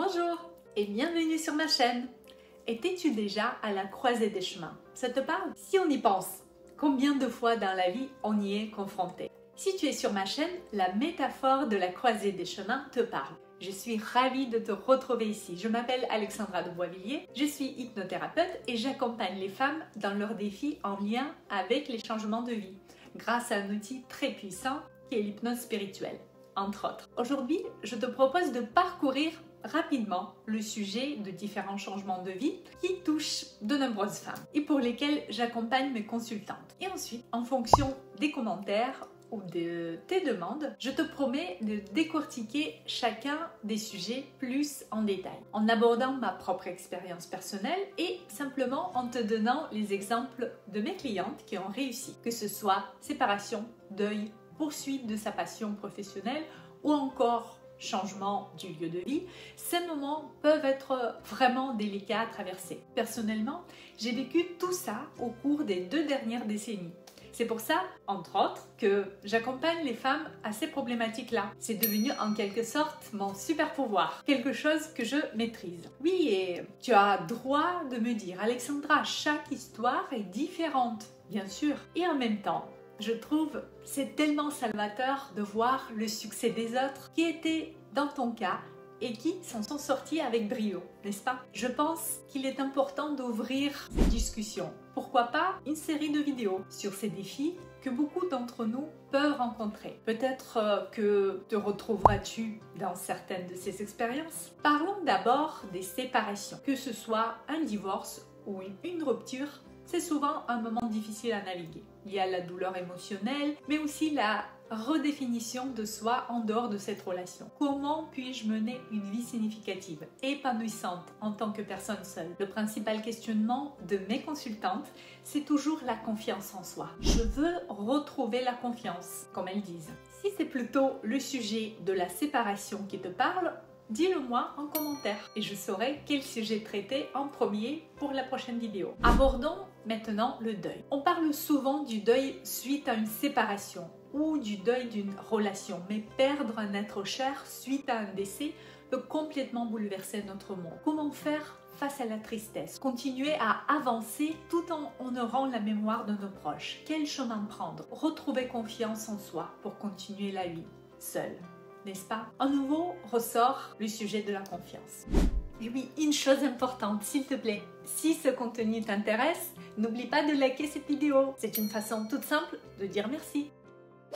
Bonjour et bienvenue sur ma chaîne. Étais-tu déjà à la croisée des chemins? Ça te parle? Si on y pense, combien de fois dans la vie on y est confronté? Si tu es sur ma chaîne, la métaphore de la croisée des chemins te parle. Je suis ravie de te retrouver ici. Je m'appelle Alexandra de Boisvilliers, je suis hypnothérapeute et j'accompagne les femmes dans leurs défis en lien avec les changements de vie, grâce à un outil très puissant qui est l'hypnose spirituelle, entre autres. Aujourd'hui, je te propose de parcourir rapidement le sujet de différents changements de vie qui touchent de nombreuses femmes et pour lesquels j'accompagne mes consultantes. Et ensuite, en fonction des commentaires ou de tes demandes, je te promets de décortiquer chacun des sujets plus en détail, en abordant ma propre expérience personnelle et simplement en te donnant les exemples de mes clientes qui ont réussi, que ce soit séparation, deuil, poursuite de sa passion professionnelle ou encore changement du lieu de vie. Ces moments peuvent être vraiment délicats à traverser. Personnellement, j'ai vécu tout ça au cours des 2 dernières décennies. C'est pour ça, entre autres, que j'accompagne les femmes à ces problématiques-là. C'est devenu en quelque sorte mon super pouvoir, quelque chose que je maîtrise. Oui, et tu as droit de me dire, Alexandra, chaque histoire est différente, bien sûr. Et en même temps, je trouve c'est tellement salvateur de voir le succès des autres qui étaient dans ton cas et qui s'en sont sortis avec brio, n'est-ce pas? Je pense qu'il est important d'ouvrir cette discussion. Pourquoi pas une série de vidéos sur ces défis que beaucoup d'entre nous peuvent rencontrer. Peut-être que te retrouveras-tu dans certaines de ces expériences. Parlons d'abord des séparations. Que ce soit un divorce ou une rupture, c'est souvent un moment difficile à naviguer. Il y a la douleur émotionnelle, mais aussi la redéfinition de soi en dehors de cette relation. Comment puis-je mener une vie significative, épanouissante en tant que personne seule? Le principal questionnement de mes consultantes, c'est toujours la confiance en soi. Je veux retrouver la confiance, comme elles disent. Si c'est plutôt le sujet de la séparation qui te parle, dis-le-moi en commentaire et je saurai quel sujet traiter en premier pour la prochaine vidéo. Abordons maintenant le deuil. On parle souvent du deuil suite à une séparation ou du deuil d'une relation, mais perdre un être cher suite à un décès peut complètement bouleverser notre monde. Comment faire face à la tristesse? Continuer à avancer tout en honorant la mémoire de nos proches. Quel chemin prendre? Retrouver confiance en soi pour continuer la vie seule, n'est-ce pas? À nouveau ressort le sujet de la confiance. Et oui, une chose importante, s'il te plaît, si ce contenu t'intéresse, n'oublie pas de liker cette vidéo. C'est une façon toute simple de dire merci.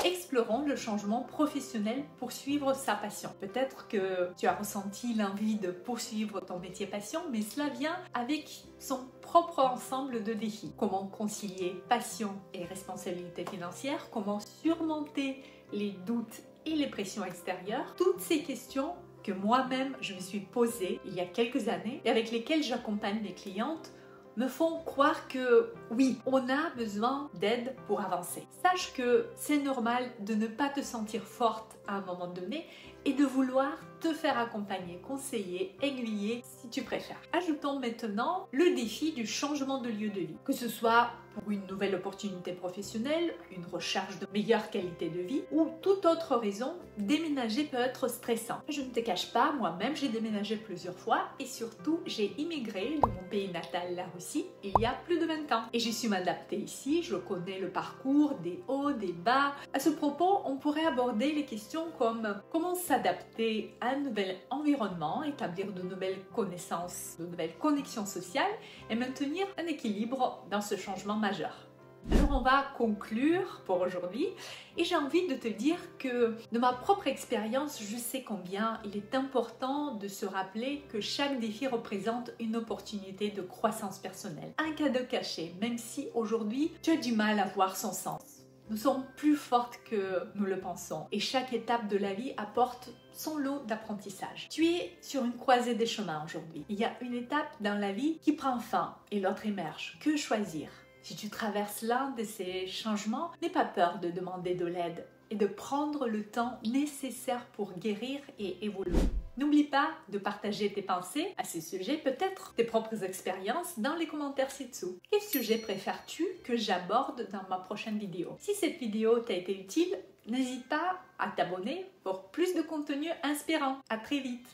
Explorons le changement professionnel pour suivre sa passion. Peut-être que tu as ressenti l'envie de poursuivre ton métier passion, mais cela vient avec son propre ensemble de défis. Comment concilier passion et responsabilité financière? Comment surmonter les doutes et les pressions extérieures? Toutes ces questions que moi-même je me suis posées il y a quelques années et avec lesquelles j'accompagne mes clientes me font croire que oui, on a besoin d'aide pour avancer. Sache que c'est normal de ne pas te sentir forte à un moment donné et de vouloir te faire accompagner, conseiller, aiguiller si tu préfères. Ajoutons maintenant le défi du changement de lieu de vie. Que ce soit pour une nouvelle opportunité professionnelle, une recherche de meilleure qualité de vie ou toute autre raison, déménager peut être stressant. Je ne te cache pas, moi-même j'ai déménagé plusieurs fois et surtout j'ai immigré de mon pays natal, la Russie, il y a plus de 20 ans. Et j'ai su m'adapter ici, je connais le parcours, des hauts, des bas. À ce propos, on pourrait aborder les questions comme comment s'adapter à un nouvel environnement, établir de nouvelles connaissances, de nouvelles connexions sociales et maintenir un équilibre dans ce changement majeur. Alors on va conclure pour aujourd'hui et j'ai envie de te dire que de ma propre expérience, je sais combien il est important de se rappeler que chaque défi représente une opportunité de croissance personnelle, un cadeau caché, même si aujourd'hui tu as du mal à voir son sens. Nous sommes plus fortes que nous le pensons et chaque étape de la vie apporte son lot d'apprentissage. Tu es sur une croisée des chemins aujourd'hui. Il y a une étape dans la vie qui prend fin et l'autre émerge. Que choisir? Si tu traverses l'un de ces changements, n'aie pas peur de demander de l'aide et de prendre le temps nécessaire pour guérir et évoluer. N'oublie pas de partager tes pensées à ces sujets, peut-être tes propres expériences dans les commentaires ci-dessous. Quel sujet préfères-tu que j'aborde dans ma prochaine vidéo? Si cette vidéo t'a été utile, n'hésite pas à t'abonner pour plus de contenu inspirant. À très vite!